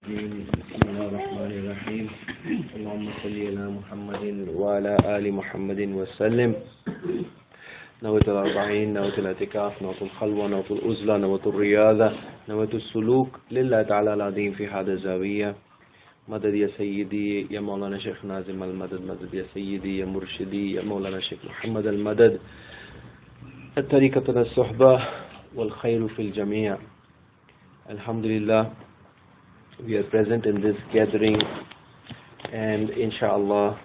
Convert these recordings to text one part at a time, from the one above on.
الرجيم بسم الله الرحمن الرحيم اللهم صل على محمد وعلى آل محمد وسلم نويت الأربعين نويت الاعتكاف نويت الخلوة نويت الأزلة نويت الرياضة نويت السلوك لله تعالى العظيم في هذا الزاوية. مدد يا سيدي يا مولانا شيخ نازم المدد، مدد يا سيدي يا مرشدي يا مولانا شيخ محمد المدد. طريقتنا الصحبة والخير في الجميع. Alhamdulillah, we are present in this gathering, and inshallah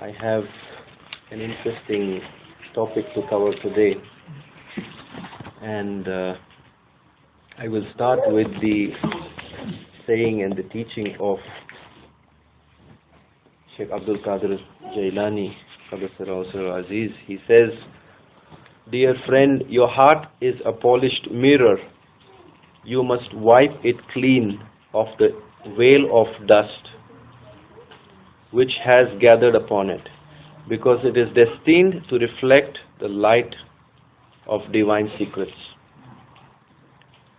I have an interesting topic to cover today, and I will start with the saying and the teaching of Shaykh Abdul Qadir Jailani Qadasirul Aziz. He says, "Dear friend, your heart is a polished mirror. You must wipe it clean of the veil of dust which has gathered upon it, because it is destined to reflect the light of divine secrets."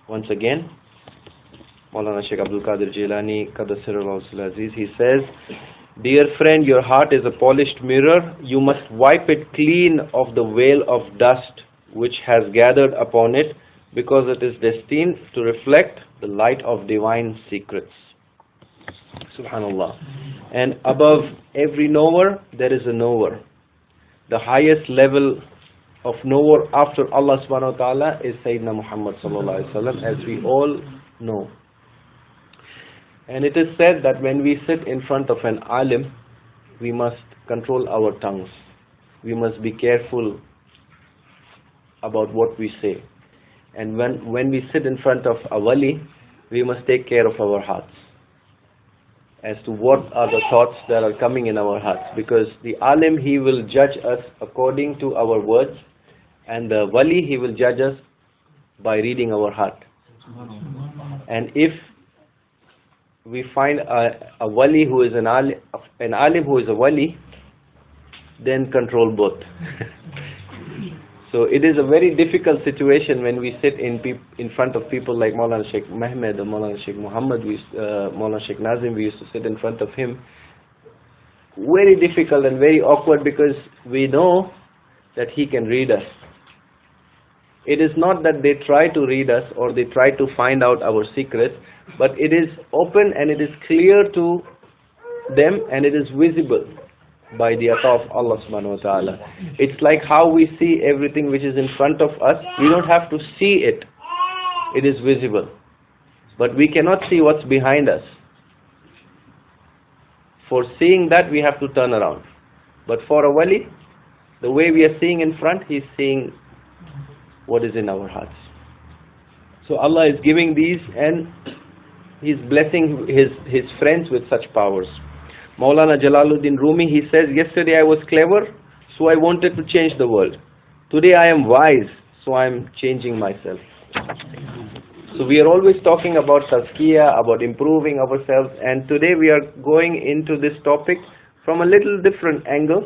Once again, Maulana Shaykh Abdul Qadir Jailani Qadasirul Aziz, he says, "Dear friend, your heart is a polished mirror. You must wipe it clean of the veil of dust which has gathered upon it, because it is destined to reflect the light of divine secrets." Subhanallah. And above every knower, there is a knower. The highest level of knower after Allah subhanahu wa ta'ala is Sayyidina Muhammad sallallahu alaihi wasallam, as we all know. And it is said that when we sit in front of an alim, we must control our tongues. We must be careful about what we say. And when we sit in front of a wali, we must take care of our hearts as to what are the thoughts that are coming in our hearts. Because the alim, he will judge us according to our words, and the wali, he will judge us by reading our heart. And if we find a wali who is an alim who is a wali, then control both. So it is a very difficult situation when we sit in front of people like Maulana Sheikh Mehmed or Maulana Sheikh Muhammad, Maulana Sheikh Nazim. We used to sit in front of him. Very difficult and very awkward, because we know that he can read us. It is not that they try to read us or they try to find out our secrets, but it is open and it is clear to them, and it is visible by the ata of Allah subhanahu wa ta'ala. It's like how we see everything which is in front of us. We don't have to see it. It is visible. But we cannot see what's behind us. For seeing that, we have to turn around. But for a wali, the way we are seeing in front, he's seeing what is in our hearts. So Allah is giving these, and he's blessing his friends with such powers. Maulana Jalaluddin Rumi, he says, "Yesterday I was clever, so I wanted to change the world. Today I am wise, so I am changing myself." So we are always talking about tazkiyah, about improving ourselves, and today we are going into this topic from a little different angle.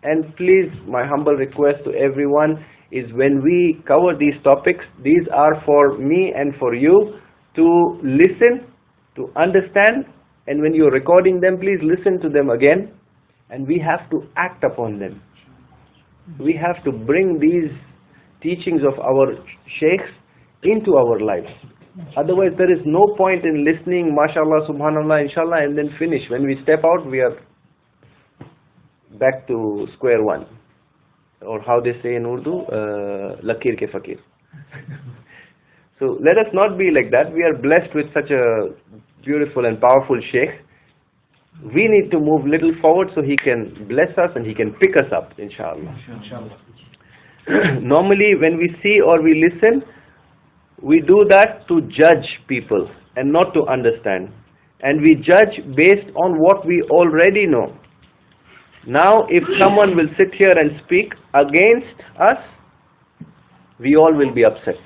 And please, my humble request to everyone is, when we cover these topics, these are for me and for you to listen, to understand. And when you're recording them, please listen to them again, and we have to act upon them. We have to bring these teachings of our sheikhs into our lives. Otherwise, there is no point in listening, mashallah, subhanallah, inshallah, and then finish. When we step out, we are back to square one. Or how they say in Urdu, lakir ke fakir. So let us not be like that. We are blessed with such a beautiful and powerful sheikh. We need to move little forward so he can bless us and he can pick us up, inshallah. Normally, when we see or we listen, we do that to judge people and not to understand. And we judge based on what we already know. Now, if someone will sit here and speak against us, we all will be upset.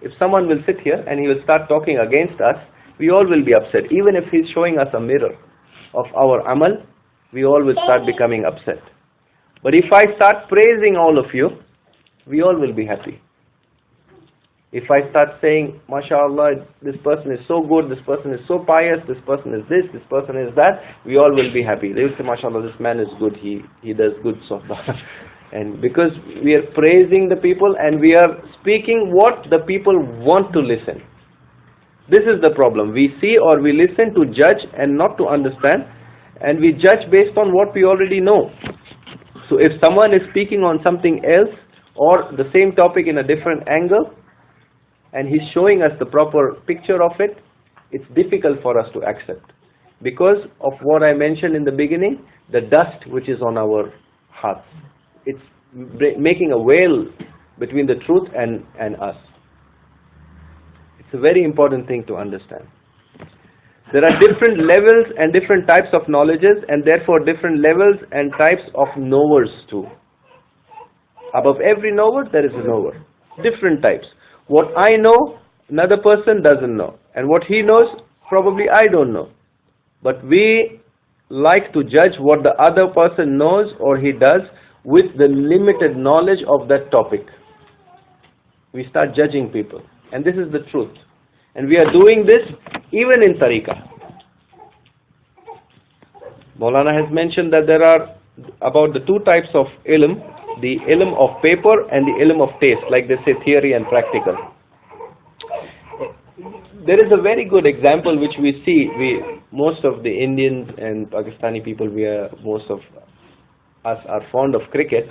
If someone will sit here and he will start talking against us, we all will be upset. Even if he's showing us a mirror of our amal, we all will start becoming upset. But if I start praising all of you, we all will be happy. If I start saying, MashaAllah, this person is so good, this person is so pious, this person is this person is that, we all will be happy. They will say, MashaAllah, this man is good, he does good sohbah. And because we are praising the people and we are speaking what the people want to listen. This is the problem. We see or we listen to judge and not to understand, and we judge based on what we already know. So if someone is speaking on something else or the same topic in a different angle, and he's showing us the proper picture of it, it's difficult for us to accept. Because of what I mentioned in the beginning, the dust which is on our hearts. It's making a veil between the truth and us. It's a very important thing to understand. There are different levels and different types of knowledges, and therefore different levels and types of knowers too. Above every knower, there is a knower. Different types. What I know, another person doesn't know. And what he knows, probably I don't know. But we like to judge what the other person knows or he does with the limited knowledge of that topic. We start judging people. And this is the truth. And we are doing this even in tariqah. Maulana has mentioned that there are about the two types of ilm, the ilm of paper and the ilm of taste, like they say theory and practical. There is a very good example which we see. Most of the Indians and Pakistani people, most of us are fond of cricket,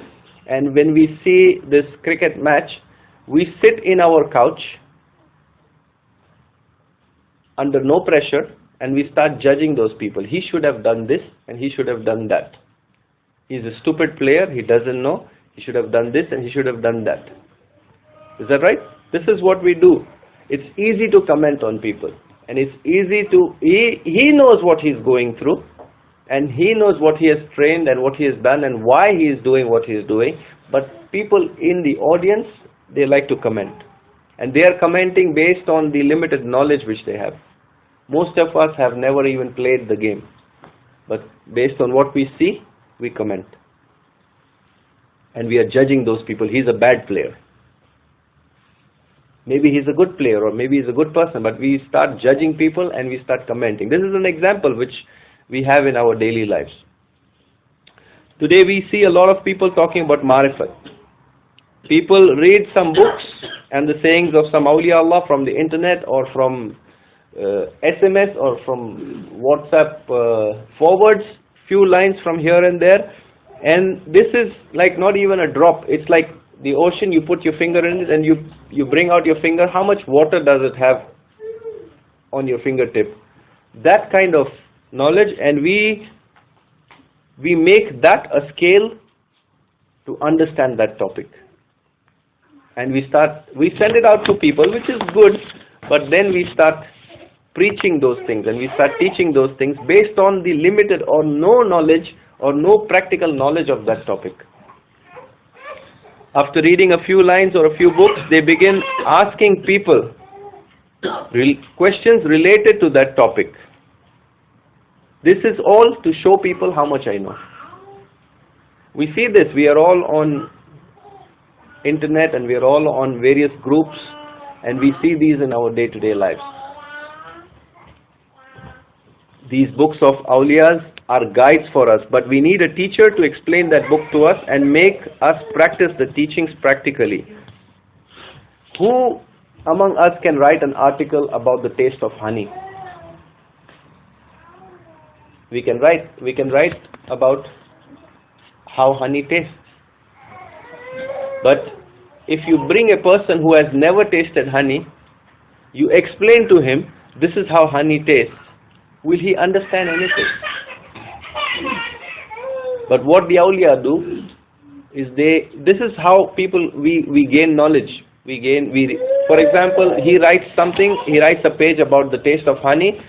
and when we see this cricket match, we sit in our couch under no pressure and we start judging those people. He should have done this and he should have done that. He's a stupid player, he doesn't know, he should have done this and he should have done that. Is that right? This is what we do. It's easy to comment on people, and it's easy to, he knows what he's going through, and he knows what he has trained and what he has done and why he is doing what he is doing, but people in the audience, they like to comment, and they are commenting based on the limited knowledge which they have. Most of us have never even played the game, but based on what we see, we comment, and we are judging those people. He's a bad player. Maybe he's a good player or maybe he's a good person, but we start judging people and we start commenting. This is an example which we have in our daily lives. Today we see a lot of people talking about marifat. People read some books and the sayings of some awliya Allah from the internet or from SMS or from WhatsApp forwards, few lines from here and there, and this is like not even a drop. It's like the ocean. You put your finger in it and you bring out your finger. How much water does it have on your fingertip? That kind of knowledge, and we make that a scale to understand that topic, and we send it out to people, which is good, but then we start preaching those things and we start teaching those things based on the limited or no knowledge or no practical knowledge of that topic. After reading a few lines or a few books, they begin asking people questions related to that topic. This is all to show people how much I know. We see this. We are all on internet and we are all on various groups, and we see these in our day-to-day lives. These books of awliyas are guides for us, but we need a teacher to explain that book to us and make us practice the teachings practically. Who among us can write an article about the taste of honey? We can write about how honey tastes. But if you bring a person who has never tasted honey, you explain to him, this is how honey tastes, will he understand anything? But what the awliya do is this is how people, we gain knowledge. For example, he writes a page about the taste of honey,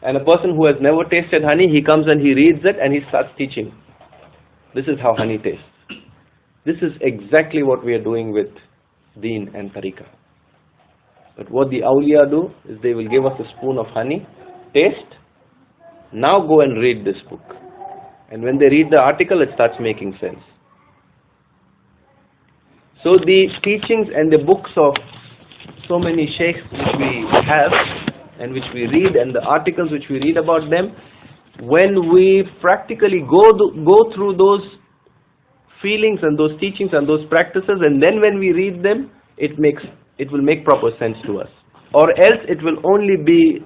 and a person who has never tasted honey, he comes and he reads it and he starts teaching. This is how honey tastes. This is exactly what we are doing with deen and tariqah. But what the awliya do is they will give us a spoon of honey, taste, now go and read this book. And when they read the article, it starts making sense. So the teachings and the books of so many sheikhs which we have and which we read, and the articles which we read about them, when we practically go through those feelings and those teachings and those practices, and then when we read them, it will make proper sense to us. Or else it will only be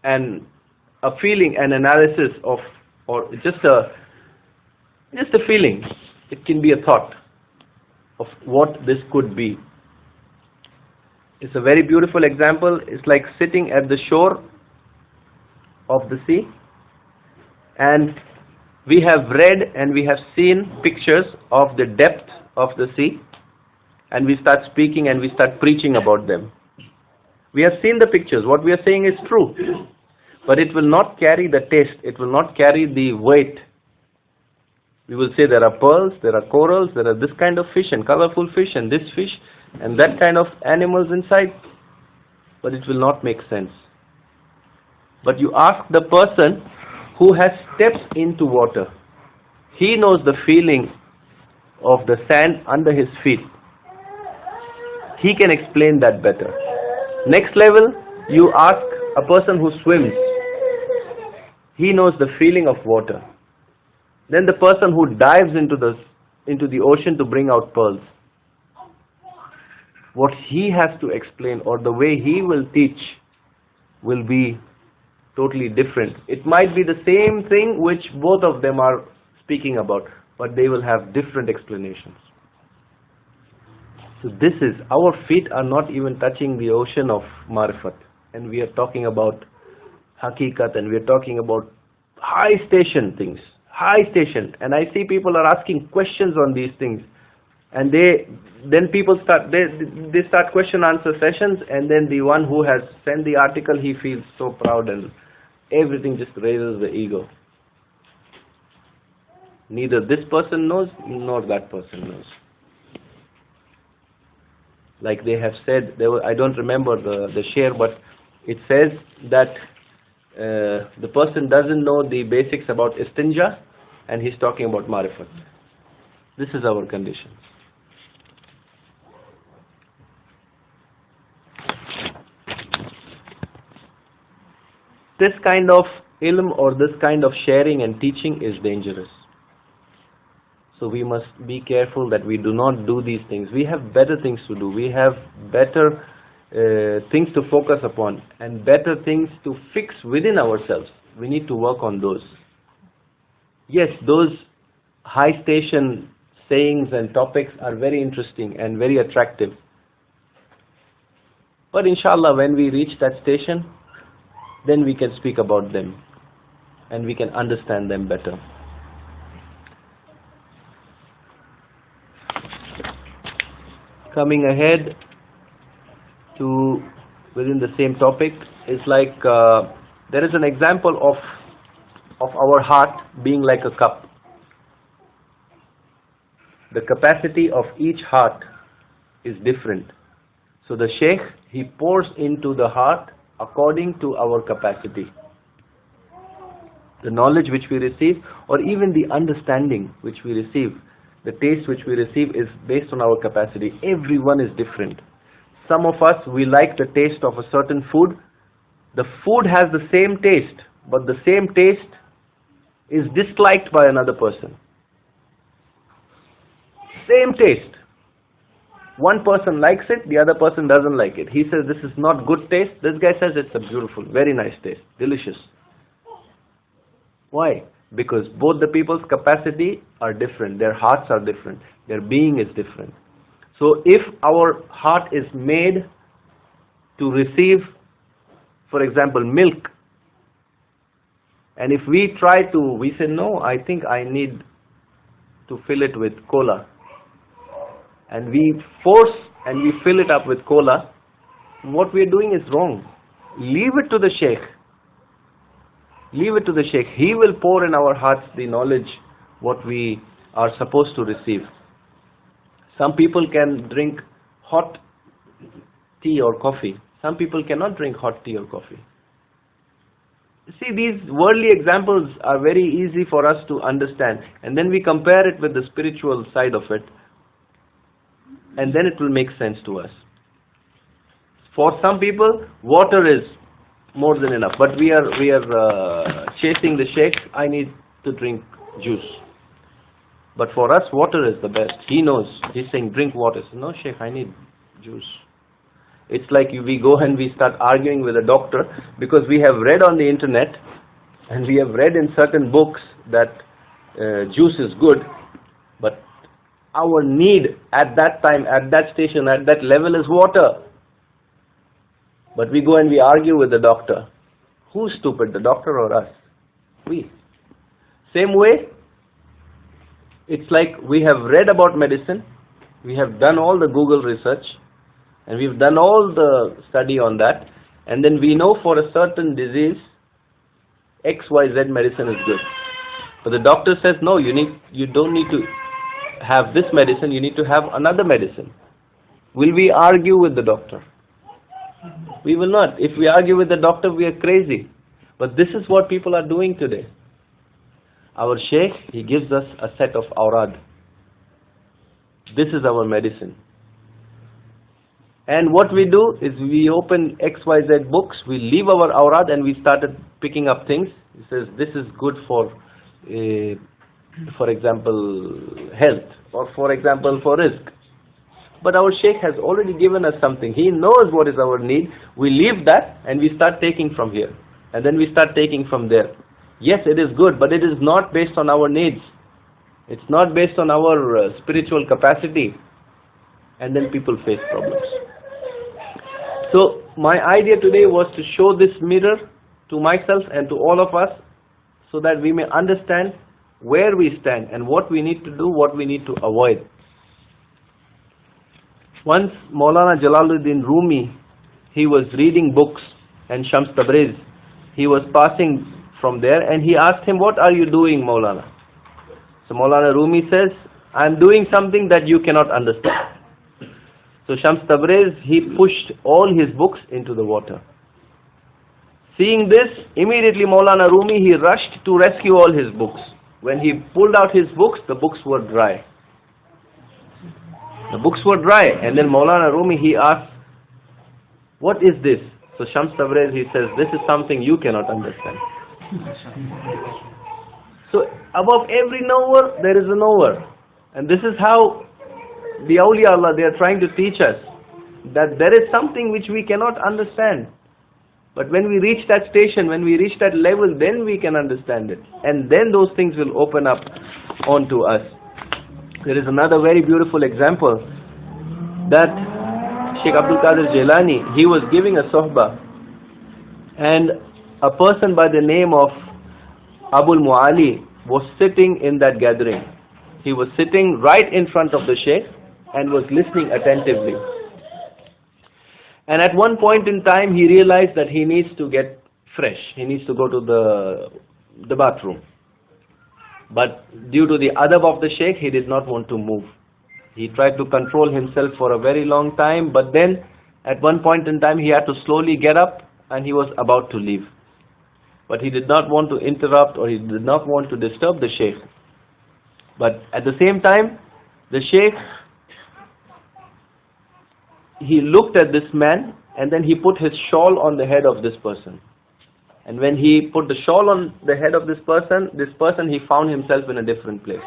a feeling, an analysis of, or just a feeling. It can be a thought of what this could be. It's a very beautiful example. It's like sitting at the shore of the sea, and we have read and we have seen pictures of the depth of the sea, and we start speaking and we start preaching about them. We have seen the pictures. What we are saying is true, but it will not carry the taste. It will not carry the weight. We will say there are pearls, there are corals, there are this kind of fish and colorful fish and this fish and that kind of animals inside, but it will not make sense. But you ask the person who has stepped into water, he knows the feeling of the sand under his feet. He can explain that better. Next level, you ask a person who swims. He knows the feeling of water. Then the person who dives into the ocean to bring out pearls. What he has to explain, or the way he will teach, will be totally different. It might be the same thing which both of them are speaking about, but they will have different explanations. So this is, our feet are not even touching the ocean of marifat, and we are talking about haqiqat, and we are talking about high station things, high station. And I see people are asking questions on these things, and then people start, they start question answer sessions, and then the one who has sent the article, he feels so proud, and everything just raises the ego. Neither this person knows nor that person knows. Like they have said, I don't remember the share, but it says that the person doesn't know the basics about istinja, and he's talking about marifat. This is our condition. This kind of ilm or this kind of sharing and teaching is dangerous. So we must be careful that we do not do these things. We have better things to do. We have better things to focus upon and better things to fix within ourselves. We need to work on those. Yes, those high station sayings and topics are very interesting and very attractive. But inshallah, when we reach that station, then we can speak about them and we can understand them better. Coming ahead to within the same topic, is like there is an example of our heart being like a cup. The capacity of each heart is different. So the shaykh, he pours into the heart according to our capacity. The knowledge which we receive, or even the understanding which we receive, the taste which we receive, is based on our capacity. Everyone is different. Some of us, we like the taste of a certain food. The food has the same taste, but the same taste is disliked by another person. Same taste. One person likes it, the other person doesn't like it. He says this is not good taste. This guy says it's a beautiful, very nice taste, delicious. Why? Because both the people's capacity are different, their hearts are different, their being is different. So if our heart is made to receive, for example, milk, and if we try to, we say, no, I think I need to fill it with cola, and we force and we fill it up with cola, what we are doing is wrong. Leave it to the shaykh. Leave it to the shaykh. He will pour in our hearts the knowledge what we are supposed to receive. Some people can drink hot tea or coffee. Some people cannot drink hot tea or coffee. See, these worldly examples are very easy for us to understand, and then we compare it with the spiritual side of it, and then it will make sense to us. For some people, water is more than enough. But we are chasing the shaykh. I need to drink juice. But for us, water is the best. He knows. He's saying, drink water. So, no, shaykh, I need juice. It's like we go and we start arguing with a doctor because we have read on the internet and we have read in certain books that juice is good, but our need at that time, at that station, at that level is water. But we go and we argue with the doctor. Who's stupid, the doctor or us? We. Same way, it's like we have read about medicine, we have done all the Google research, and we've done all the study on that, and then we know for a certain disease, XYZ medicine is good. But the doctor says, no, you don't need to have this medicine, you need to have another medicine. Will we argue with the doctor? We will not. If we argue with the doctor, we are crazy. But this is what people are doing today. Our shaykh, he gives us a set of awrad. This is our medicine. And what we do is we open XYZ books, we leave our awrad and we started picking up things. He says this is good for example, health, or for example, for rizq. But our shaykh has already given us something. He knows what is our need. We leave that and we start taking from here. And then we start taking from there. Yes, it is good, but it is not based on our needs. It's not based on our spiritual capacity. And then people face problems. So my idea today was to show this mirror to myself and to all of us so that we may understand where we stand and what we need to do, what we need to avoid. Once Maulana Jalaluddin Rumi, he was reading books, and Shams Tabriz, he was passing from there and he asked him, what are you doing, Maulana? So Maulana Rumi says, I am doing something that you cannot understand. So Shams Tabriz, he pushed all his books into the water. Seeing this, immediately Maulana Rumi, he rushed to rescue all his books. When he pulled out his books, the books were dry. The books were dry. And then Maulana Rumi, he asked, what is this? So Shams Tabriz, he says, this is something you cannot understand. So above every knower, there is a knower. And this is how the awliya Allah, they are trying to teach us that there is something which we cannot understand. But when we reach that station, when we reach that level, then we can understand it. And then those things will open up onto us. There is another very beautiful example that Shaykh Abdul Qadir Jilani, he was giving a sohbah, and a person by the name of Abul Muali was sitting in that gathering. He was sitting right in front of the Shaykh and was listening attentively. And at one point in time, he realized that he needs to get fresh. He needs to go to the bathroom. But due to the adab of the Shaykh, he did not want to move. He tried to control himself for a very long time, but then at one point in time, he had to slowly get up and he was about to leave. But he did not want to interrupt, or he did not want to disturb the Shaykh. But at the same time, the Shaykh, he looked at this man and then he put his shawl on the head of this person. And when he put the shawl on the head of this person, he found himself in a different place.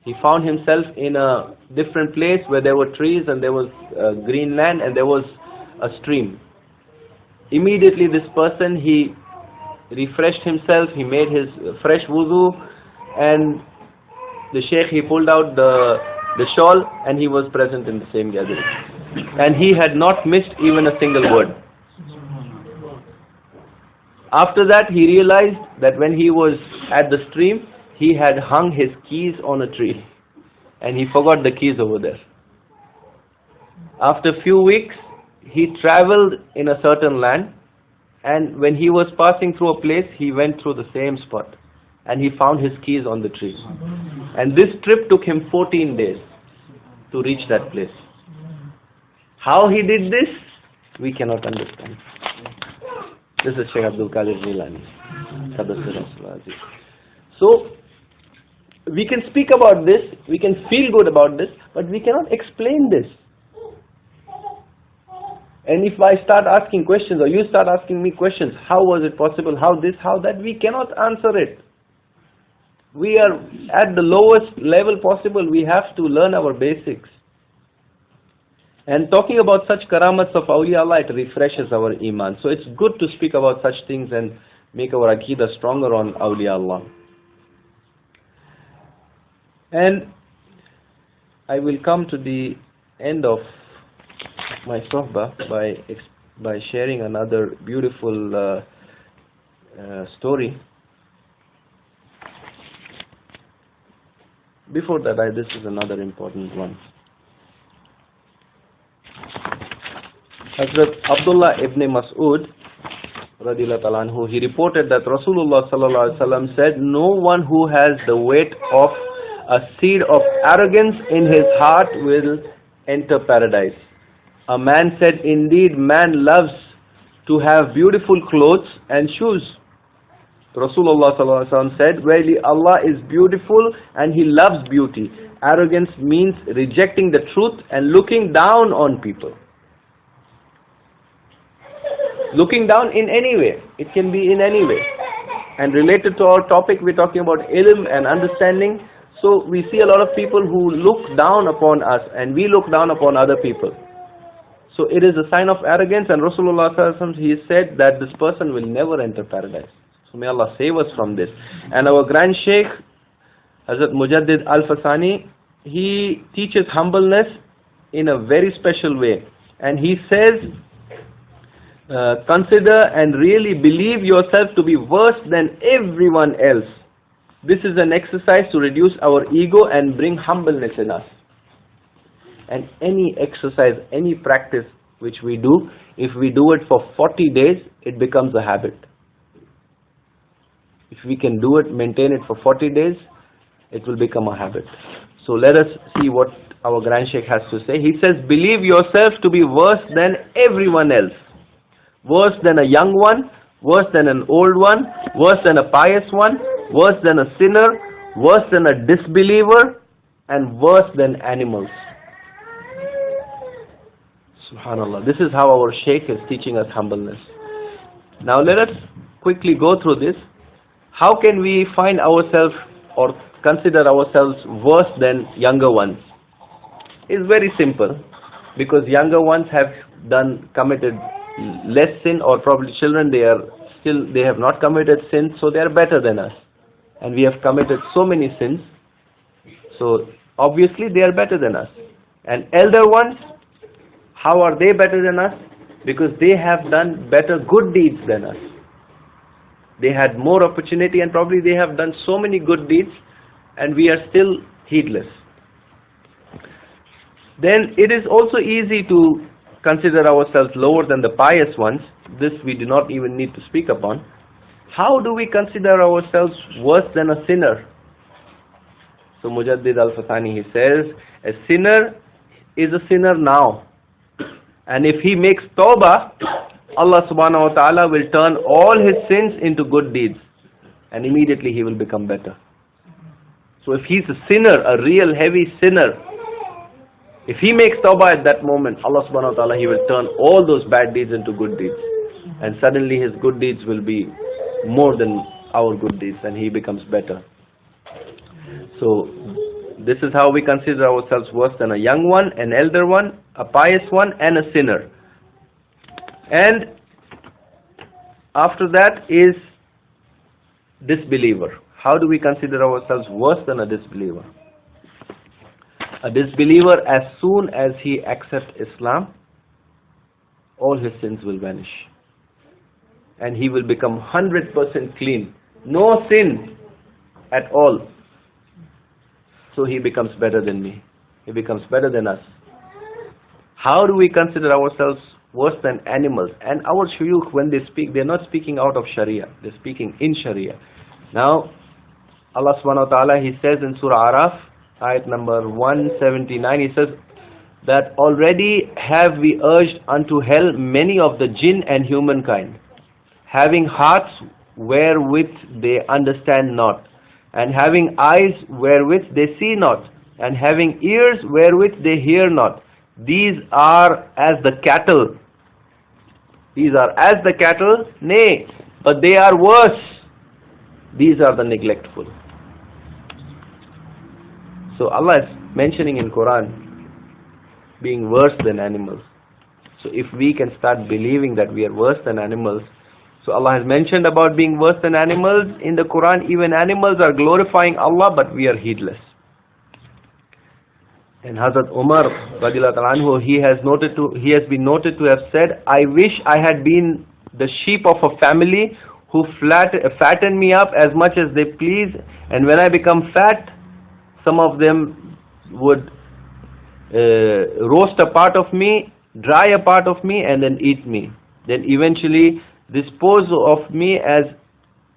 He found himself in a different place where there were trees and there was green land and there was a stream. Immediately this person, he refreshed himself, he made his fresh wuzu, and the Shaykh, he pulled out the shawl and he was present in the same gathering. And he had not missed even a single word. After that, he realized that when he was at the stream, he had hung his keys on a tree and he forgot the keys over there. After a few weeks, he traveled in a certain land, and when he was passing through a place, he went through the same spot and he found his keys on the tree. And this trip took him 14 days to reach that place. How he did this, we cannot understand. This is Shaykh Abdul Qadir Jilani. So, we can speak about this, we can feel good about this, but we cannot explain this. And if I start asking questions, or you start asking me questions, how was it possible, how this, how that, we cannot answer it. We are at the lowest level possible. We have to learn our basics. And talking about such karamats of awliya Allah, it refreshes our iman. So it's good to speak about such things and make our aqidah stronger on awliya Allah. And I will come to the end of my sohbah by sharing another beautiful story. Before that, this is another important one. Hazrat Abdullah ibn Mas'ud radiyallahu ta'ala anhu, he reported that Rasulullah sallallahu alaihi wasallam said, no one who has the weight of a seed of arrogance in his heart will enter paradise. A man said, indeed, man loves to have beautiful clothes and shoes. Rasulullah sallallahu alaihi wasallam said, verily Allah is beautiful and He loves beauty. Arrogance means rejecting the truth and looking down on people. Looking down in any way. It can be in any way. And related to our topic, we're talking about ilm and understanding. So we see a lot of people who look down upon us and we look down upon other people. So it is a sign of arrogance, and Rasulullah sallallahu alaihi wasallam, he said that this person will never enter paradise. So may Allah save us from this. And our grand shaykh, Hazrat Mujaddid Al-Fasani, he teaches humbleness in a very special way. And he says, consider and really believe yourself to be worse than everyone else. This is an exercise to reduce our ego and bring humbleness in us. And any exercise, any practice which we do, if we do it for 40 days, it becomes a habit. If we can do it, maintain it for 40 days, it will become a habit. So let us see what our grand shaykh has to say. He says, believe yourself to be worse than everyone else. Worse than a young one, worse than an old one, worse than a pious one, worse than a sinner, worse than a disbeliever, and worse than animals. Subhanallah. This is how our shaykh is teaching us humbleness. Now let us quickly go through this. How can we find ourselves or consider ourselves worse than younger ones? It's very simple, because younger ones have committed less sin, or probably children, they have not committed sin, so they are better than us. And we have committed so many sins, so obviously they are better than us. And elder ones, how are they better than us? Because they have done better good deeds than us. They had more opportunity and probably they have done so many good deeds, and we are still heedless. Then it is also easy to consider ourselves lower than the pious ones. This we do not even need to speak upon. How do we consider ourselves worse than a sinner? So Mujaddid Al-Fasani, he says, a sinner is a sinner now. And if he makes tawbah, Allah subhanahu wa ta'ala will turn all his sins into good deeds. And immediately he will become better. So if he's a sinner, a real heavy sinner, if he makes tawbah at that moment, Allah subhanahu wa ta'ala, he will turn all those bad deeds into good deeds. And suddenly his good deeds will be more than our good deeds, and he becomes better. So this is how we consider ourselves worse than a young one, an elder one, a pious one, and a sinner. And after that is disbeliever. How do we consider ourselves worse than a disbeliever? A disbeliever, as soon as he accepts Islam, all his sins will vanish. And he will become 100% clean. No sin at all. So he becomes better than me. He becomes better than us. How do we consider ourselves worse than animals? And our shuyukh, when they speak, they're not speaking out of Sharia. They're speaking in Sharia. Now, Allah subhanahu wa ta'ala, He says in Surah Araf, ayat number 179, He says that already have we urged unto hell many of the jinn and humankind, having hearts wherewith they understand not, and having eyes wherewith they see not, and having ears wherewith they hear not. These are as the cattle These are as the cattle, nay, but they are worse. These are the neglectful. So Allah is mentioning in Quran being worse than animals. So if we can start believing that we are worse than animals, so Allah has mentioned about being worse than animals in the Quran. Even animals are glorifying Allah, but we are heedless. And Hazrat Umar radiallahu anhu, he has been noted to have said, I wish I had been the sheep of a family who fatten me up as much as they please, and when I become fat, some of them would roast a part of me, dry a part of me, and then eat me. Then eventually dispose of me.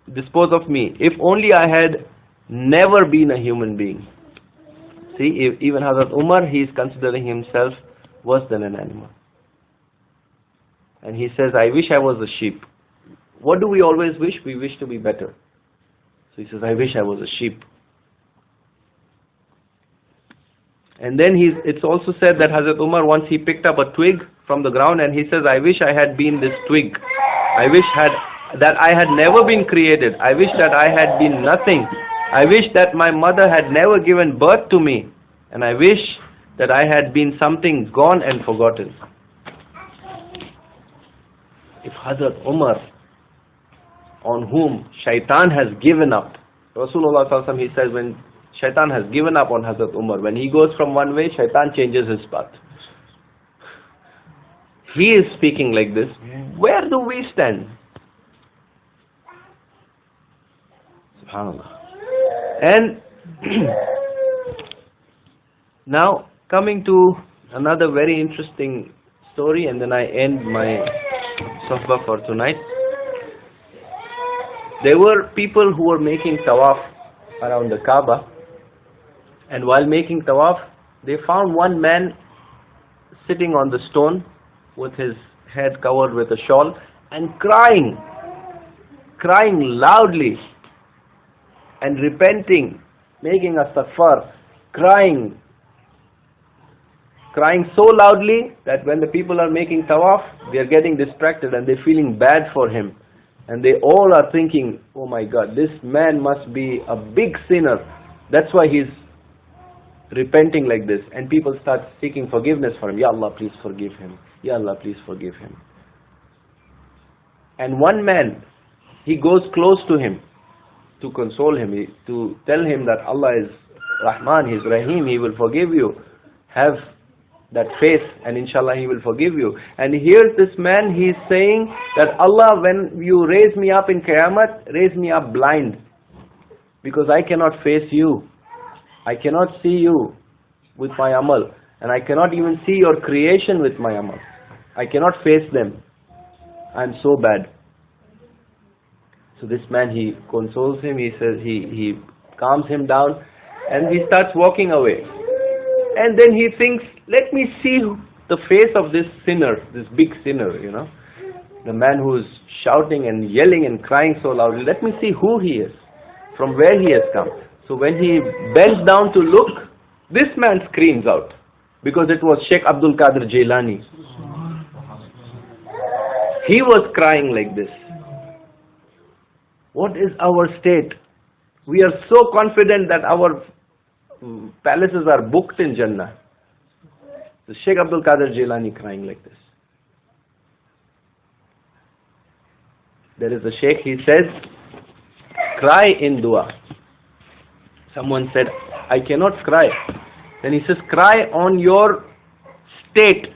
If only I had never been a human being. See, even Hazrat Umar, he is considering himself worse than an animal. And he says, I wish I was a sheep. What do we always wish? We wish to be better. So he says, I wish I was a sheep. And then it's also said that Hazrat Umar, once he picked up a twig from the ground and he says, I wish I had been this twig. I wish that I had never been created. I wish that I had been nothing. I wish that my mother had never given birth to me. And I wish that I had been something gone and forgotten. If Hazrat Umar, on whom shaitan has given up, Rasulullah sallallahu alaihi wasallam, he says, when shaitan has given up on Hazrat Umar, when he goes from one way, shaitan changes his path. He is speaking like this. Where do we stand? SubhanAllah. And now coming to another very interesting story, and then I end my sohbah for tonight. There were people who were making tawaf around the Kaaba, and while making tawaf, they found one man sitting on the stone with his head covered with a shawl and crying loudly and repenting, making astaghfar, crying so loudly that when the people are making tawaf, they are getting distracted and they're feeling bad for him. And they all are thinking, oh my God, this man must be a big sinner. That's why he's repenting like this. And people start seeking forgiveness for him. Ya Allah, please forgive him. Ya Allah, please forgive him. And one man, he goes close to him to console him, to tell him that Allah is Rahman, He is Rahim, He will forgive you. Have that faith and inshallah He will forgive you. And here's this man, he is saying that Allah, when you raise me up in Qiyamah, raise me up blind, because I cannot face you. I cannot see you with my amal, and I cannot even see your creation with my amal. I cannot face them. I am so bad. So this man, he consoles him, he says, he calms him down, and he starts walking away. And then he thinks, let me see the face of this sinner, this big sinner, you know, the man who is shouting and yelling and crying so loudly. Let me see who he is, from where he has come. So when he bends down to look, this man screams out, because it was Shaykh Abdul Qadir Jailani. He was crying like this. What is our state? We are so confident that our palaces are booked in Jannah. So Shaykh Abdul Qadir Jailani crying like this. There is a Shaykh, he says, cry in dua. Someone said, I cannot cry. Then he says, cry on your state,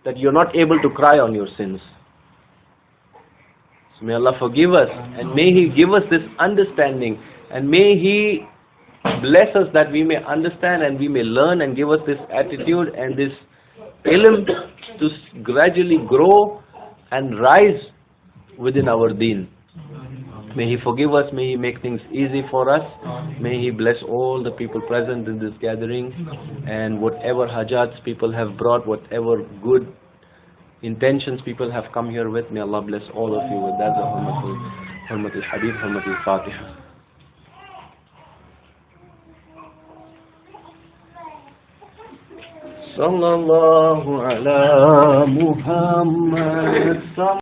that you're not able to cry on your sins. So may Allah forgive us, and may He give us this understanding, and may He bless us that we may understand and we may learn, and give us this attitude and this ilm to gradually grow and rise within our deen. May He forgive us, may He make things easy for us, may He bless all the people present in this gathering, and whatever hajats people have brought, whatever good intentions people have come here with, may Allah bless all of you with that. Hurmatul Habib, Hurmatul Fatiha. Sallallahu ala Muhammad.